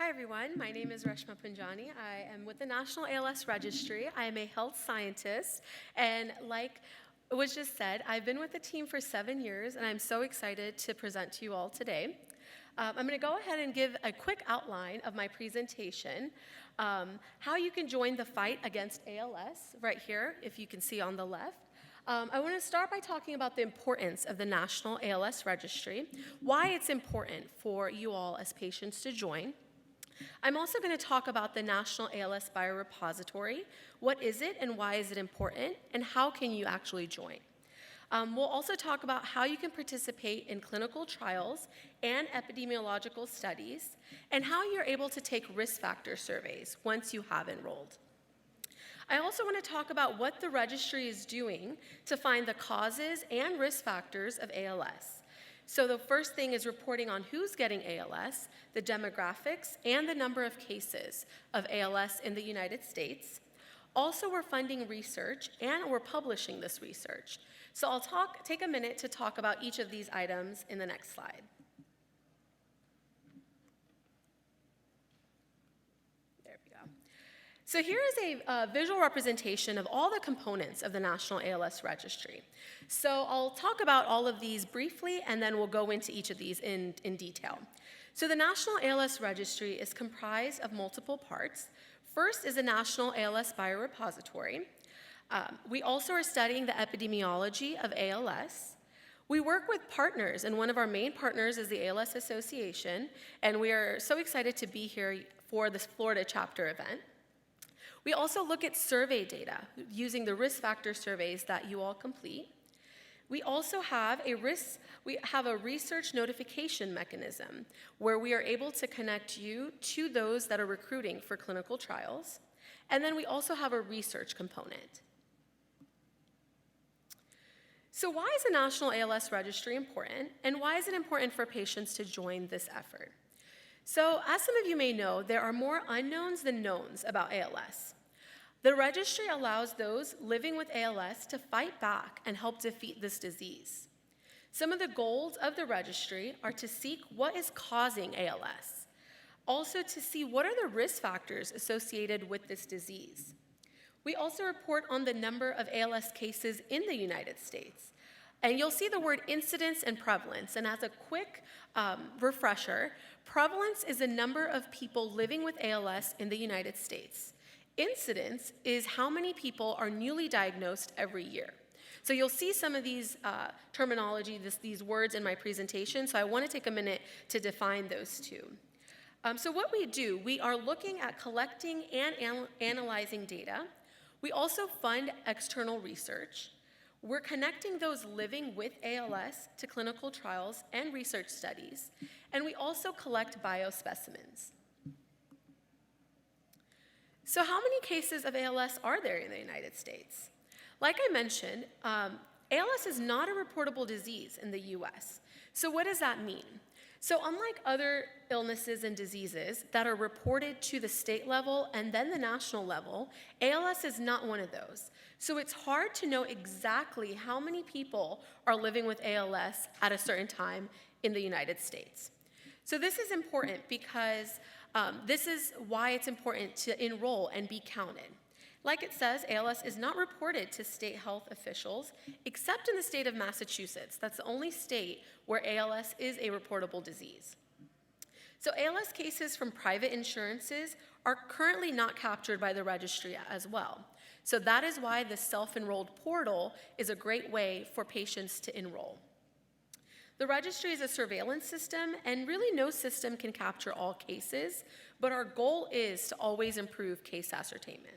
Hi everyone, my name is Reshma Punjani. I am with the National ALS Registry. I am a health scientist, and like was just said, I've been with the team for 7 years, and I'm so excited to present to you all today. I'm going to go ahead and give a quick outline of my presentation, how you can join the fight against ALS, right here, if you can see on the left. I want to start by talking about the importance of the National ALS Registry, why it's important for you all as patients to join. I'm also going to talk about the National ALS Biorepository. What is it and why is it important, and how can you actually join? We'll also talk about how you can participate in clinical trials and epidemiological studies, and how you're able to take risk factor surveys once you have enrolled. I also want to talk about what the registry is doing to find the causes and risk factors of ALS. So the first thing is reporting on who's getting ALS, the demographics, and the number of cases of ALS in the United States. Also, we're funding research, and we're publishing this research. So I'll take a minute to talk about each of these items in the next slide. There we go. So here is a visual representation of all the components of the National ALS Registry. So I'll talk about all of these briefly, and then we'll go into each of these in detail. So the National ALS Registry is comprised of multiple parts. First is the National ALS Biorepository. We also are studying the epidemiology of ALS. We work with partners, and one of our main partners is the ALS Association, and we are so excited to be here for this Florida chapter event. We also look at survey data using the risk factor surveys that you all complete. We also have a research notification mechanism where we are able to connect you to those that are recruiting for clinical trials. And then we also have a research component. So why is the National ALS Registry important, and why is it important for patients to join this effort? So as some of you may know, there are more unknowns than knowns about ALS. The registry allows those living with ALS to fight back and help defeat this disease. Some of the goals of the registry are to seek what is causing ALS, also to see what are the risk factors associated with this disease. We also report on the number of ALS cases in the United States. And you'll see the word incidence and prevalence. And as a quick refresher, prevalence is the number of people living with ALS in the United States. Incidence is how many people are newly diagnosed every year. So you'll see some of these terminology, these words in my presentation, so I want to take a minute to define those two. So what we do, we are looking at collecting and analyzing data. We also fund external research. We're connecting those living with ALS to clinical trials and research studies, and we also collect biospecimens. So how many cases of ALS are there in the United States? Like I mentioned, ALS is not a reportable disease in the US. So what does that mean? So unlike other illnesses and diseases that are reported to the state level and then the national level, ALS is not one of those. So it's hard to know exactly how many people are living with ALS at a certain time in the United States. So this is important because this is why it's important to enroll and be counted. Like it says, ALS is not reported to state health officials except in the state of Massachusetts. That's the only state where ALS is a reportable disease. So ALS cases from private insurances are currently not captured by the registry as well. So that is why the self-enrolled portal is a great way for patients to enroll. The registry is a surveillance system, and really no system can capture all cases, but our goal is to always improve case ascertainment.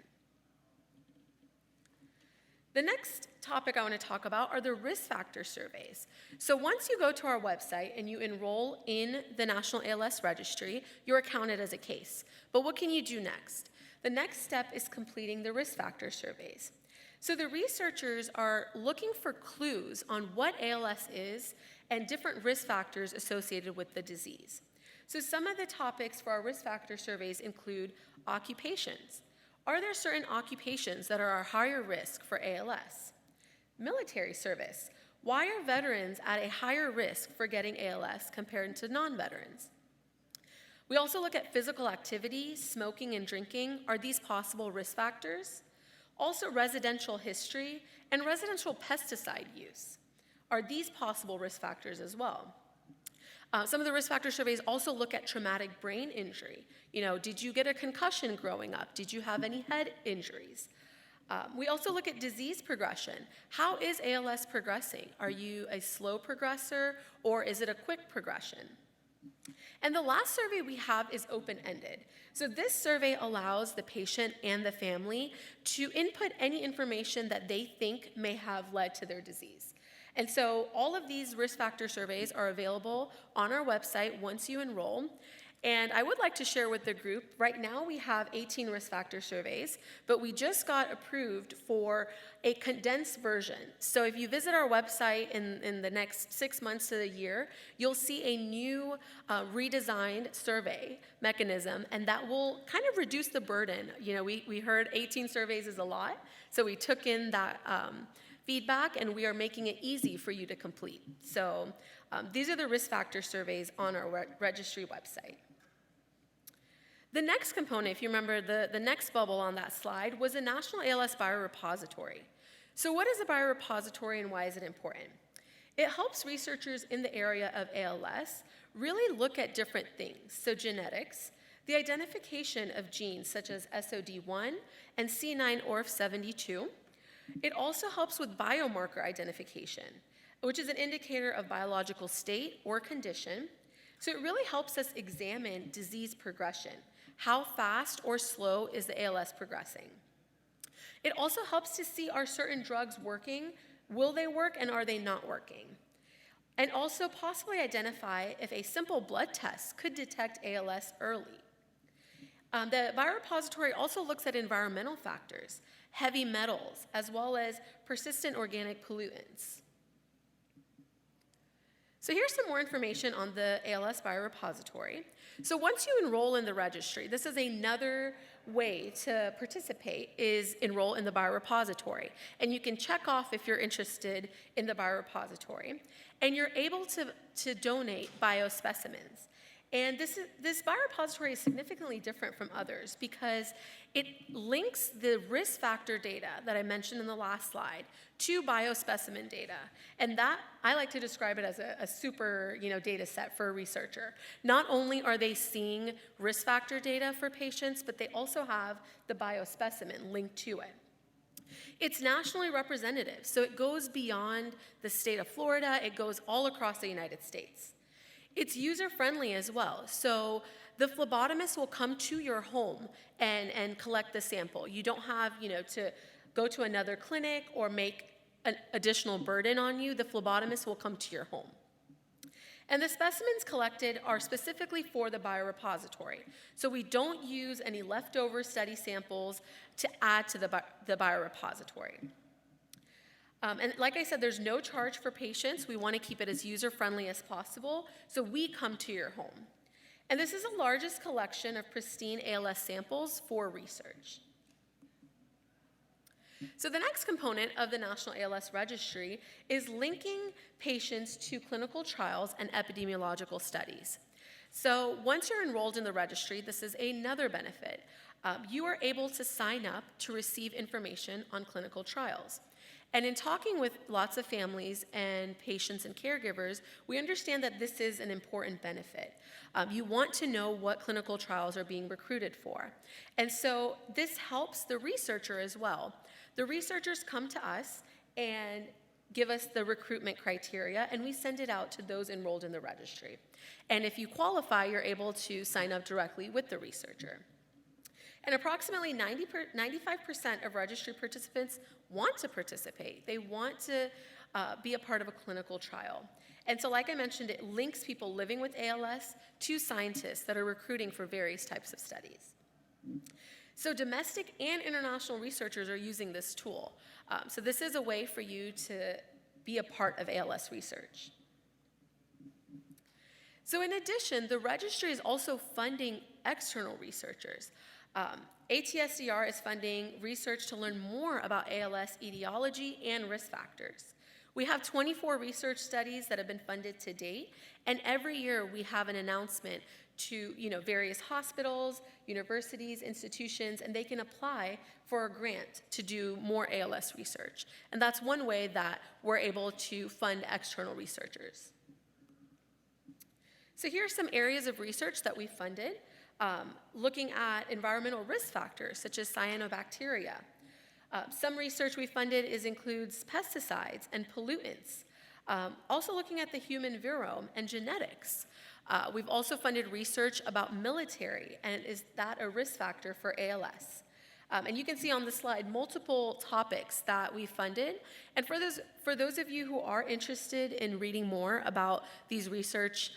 The next topic I want to talk about are the risk factor surveys. So once you go to our website and you enroll in the National ALS Registry, you're counted as a case. But what can you do next? The next step is completing the risk factor surveys. So the researchers are looking for clues on what ALS is and different risk factors associated with the disease. So some of the topics for our risk factor surveys include occupations. Are there certain occupations that are a higher risk for ALS? Military service. Why are veterans at a higher risk for getting ALS compared to non-veterans? We also look at physical activity, smoking and drinking. Are these possible risk factors? Also residential history and residential pesticide use. Are these possible risk factors as well? Some of the risk factor surveys also look at traumatic brain injury. Did you get a concussion growing up? Did you have any head injuries? We also look at disease progression. How is ALS progressing? Are you a slow progressor or is it a quick progression? And the last survey we have is open-ended. So this survey allows the patient and the family to input any information that they think may have led to their disease. And so all of these risk factor surveys are available on our website once you enroll. And I would like to share with the group, right now we have 18 risk factor surveys, but we just got approved for a condensed version. So if you visit our website in the next 6 months to a year, you'll see a new redesigned survey mechanism, and that will kind of reduce the burden. We heard 18 surveys is a lot, so we took in that feedback, and we are making it easy for you to complete. So these are the risk factor surveys on our registry website. The next component, if you remember the next bubble on that slide, was a National ALS Biorepository. So what is a biorepository and why is it important? It helps researchers in the area of ALS really look at different things. So genetics, the identification of genes such as SOD1 and C9orf72. It also helps with biomarker identification, which is an indicator of biological state or condition. So it really helps us examine disease progression. How fast or slow is the ALS progressing? It also helps to see, are certain drugs working? Will they work and are they not working? And also possibly identify if a simple blood test could detect ALS early. The biorepository also looks at environmental factors, heavy metals, as well as persistent organic pollutants. So here's some more information on the ALS Biorepository. So once you enroll in the registry, this is another way to participate, is enroll in the Biorepository. And you can check off if you're interested in the Biorepository. And you're able to donate biospecimens. And this biorepository is significantly different from others because it links the risk factor data that I mentioned in the last slide to biospecimen data. And that, I like to describe it as a super data set for a researcher. Not only are they seeing risk factor data for patients, but they also have the biospecimen linked to it. It's nationally representative, so it goes beyond the state of Florida, it goes all across the United States. It's user-friendly as well. So the phlebotomist will come to your home and collect the sample. You don't have to go to another clinic or make an additional burden on you. The phlebotomist will come to your home. And the specimens collected are specifically for the biorepository. So we don't use any leftover study samples to add to the biorepository. And like I said, there's no charge for patients. We want to keep it as user-friendly as possible, so we come to your home. And this is the largest collection of pristine ALS samples for research. So the next component of the National ALS Registry is linking patients to clinical trials and epidemiological studies. So once you're enrolled in the registry, this is another benefit. You are able to sign up to receive information on clinical trials. And in talking with lots of families and patients and caregivers, we understand that this is an important benefit. You want to know what clinical trials are being recruited for. And so this helps the researcher as well. The researchers come to us and give us the recruitment criteria, and we send it out to those enrolled in the registry. And if you qualify, you're able to sign up directly with the researcher. And approximately 95% of registry participants want to participate. They want to be a part of a clinical trial. And so like I mentioned, it links people living with ALS to scientists that are recruiting for various types of studies. So domestic and international researchers are using this tool. So this is a way for you to be a part of ALS research. So in addition, the registry is also funding external researchers. ATSDR is funding research to learn more about ALS etiology and risk factors. We have 24 research studies that have been funded to date, and every year we have an announcement to various hospitals, universities, institutions, and they can apply for a grant to do more ALS research. And that's one way that we're able to fund external researchers. So here are some areas of research that we funded, looking at environmental risk factors such as cyanobacteria. Some research we funded includes pesticides and pollutants. Also looking at the human virome and genetics. We've also funded research about military, and is that a risk factor for ALS? And you can see on the slide multiple topics that we funded. And for those of you who are interested in reading more about these research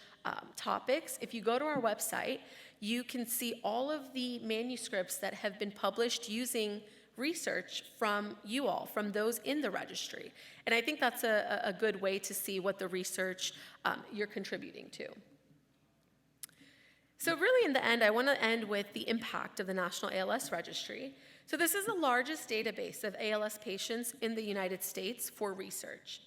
topics, if you go to our website, you can see all of the manuscripts that have been published using research from you all, from those in the registry. And I think that's a good way to see what the research you're contributing to. So really in the end, I want to end with the impact of the National ALS Registry. So this is the largest database of ALS patients in the United States for research.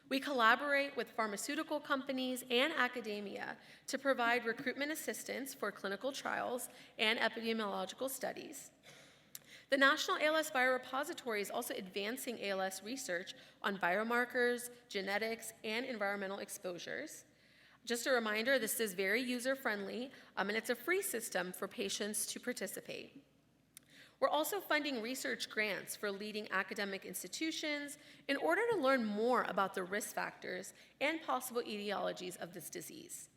We collaborate with pharmaceutical companies and academia to provide recruitment assistance for clinical trials and epidemiological studies. The National ALS Biorepository is also advancing ALS research on biomarkers, genetics, and environmental exposures. Just a reminder, this is very user-friendly, and it's a free system for patients to participate. We're also funding research grants for leading academic institutions in order to learn more about the risk factors and possible etiologies of this disease.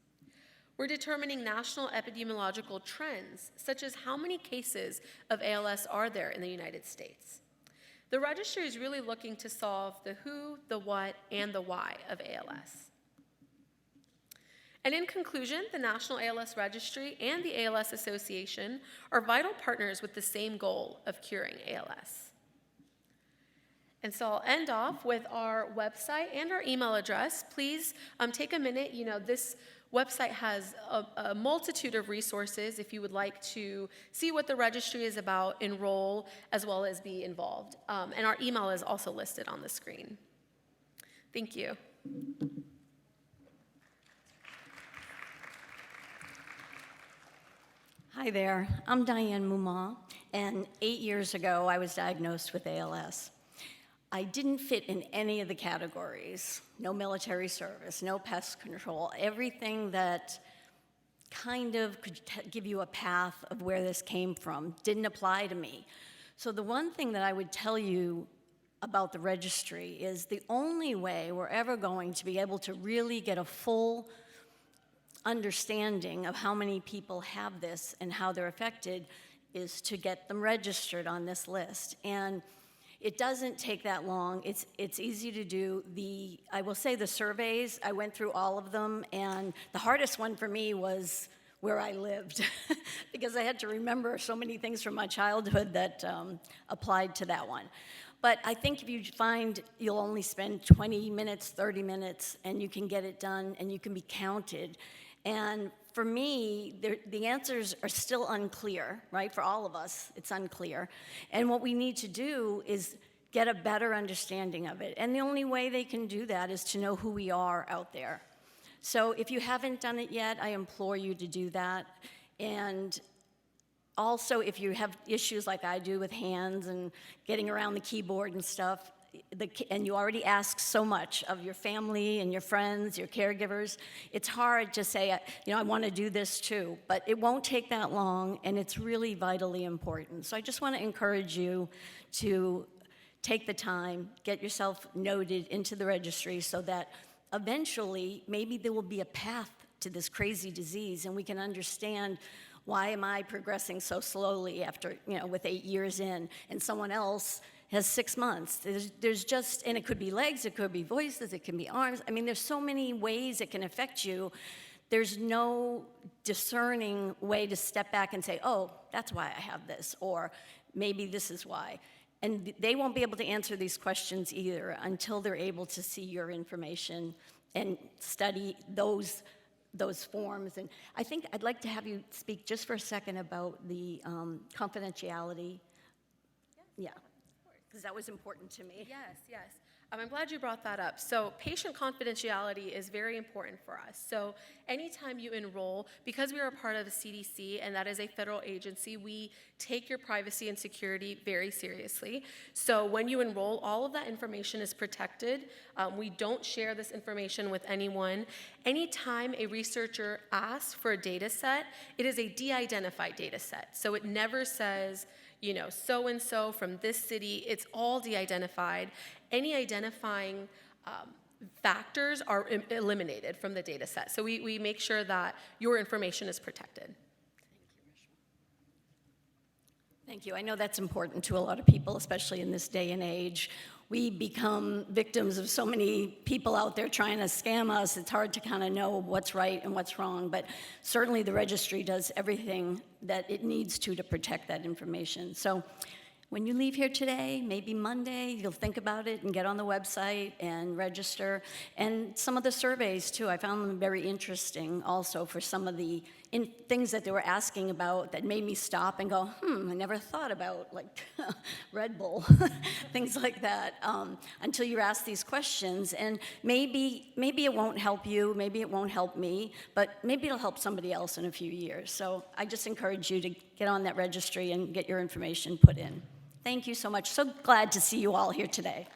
We're determining national epidemiological trends, such as how many cases of ALS are there in the United States. The registry is really looking to solve the who, the what, and the why of ALS. And in conclusion, the National ALS Registry and the ALS Association are vital partners with the same goal of curing ALS. And so I'll end off with our website and our email address. Please take a minute. This website has a multitude of resources if you would like to see what the registry is about, enroll, as well as be involved. And our email is also listed on the screen. Thank you. Hi there, I'm Diane Mummaw, and 8 years ago I was diagnosed with ALS. I didn't fit in any of the categories, no military service, no pest control, everything that kind of could give you a path of where this came from didn't apply to me. So the one thing that I would tell you about the registry is the only way we're ever going to be able to really get a full understanding of how many people have this and how they're affected is to get them registered on this list. And it doesn't take that long. It's easy to do. I will say the surveys, I went through all of them, and the hardest one for me was where I lived because I had to remember so many things from my childhood that applied to that one. But I think if you find you'll only spend 20 minutes, 30 minutes, and you can get it done and you can be counted. And for me, the answers are still unclear, right? For all of us, it's unclear. And what we need to do is get a better understanding of it. And the only way they can do that is to know who we are out there. So if you haven't done it yet, I implore you to do that. And also, if you have issues like I do with hands and getting around the keyboard and stuff, and you already ask so much of your family and your friends, your caregivers, it's hard to say, I want to do this too, but it won't take that long, and it's really vitally important. So I just want to encourage you to take the time, get yourself noted into the registry so that eventually maybe there will be a path to this crazy disease, and we can understand why am I progressing so slowly after, with 8 years in, and someone else has 6 months. There's just, and it could be legs, it could be voices, it can be arms. I mean, there's so many ways it can affect you. There's no discerning way to step back and say, oh, that's why I have this, or maybe this is why. And they won't be able to answer these questions either until they're able to see your information and study those forms. And I think I'd like to have you speak just for a second about the confidentiality. Yeah. Because that was important to me. Yes. I'm glad you brought that up. So patient confidentiality is very important for us. So anytime you enroll, because we are a part of the CDC and that is a federal agency, we take your privacy and security very seriously. So when you enroll, all of that information is protected. We don't share this information with anyone. Anytime a researcher asks for a data set, it is a de-identified data set. So it never says, you know, so-and-so from this city. It's all de-identified. Any identifying factors are eliminated from the data set. So we make sure that your information is protected. Thank you. I know that's important to a lot of people, especially in this day and age. We become victims of so many people out there trying to scam us. It's hard to kind of know what's right and what's wrong, but certainly the registry does everything that it needs to protect that information. So when you leave here today, maybe Monday, you'll think about it and get on the website and register. And some of the surveys, too, I found them very interesting also for some of the things that they were asking about that made me stop and go, I never thought about, like, Red Bull, things like that, until you're asked these questions. And maybe it won't help you, maybe it won't help me, but maybe it'll help somebody else in a few years. So I just encourage you to get on that registry and get your information put in. Thank you so much. So glad to see you all here today.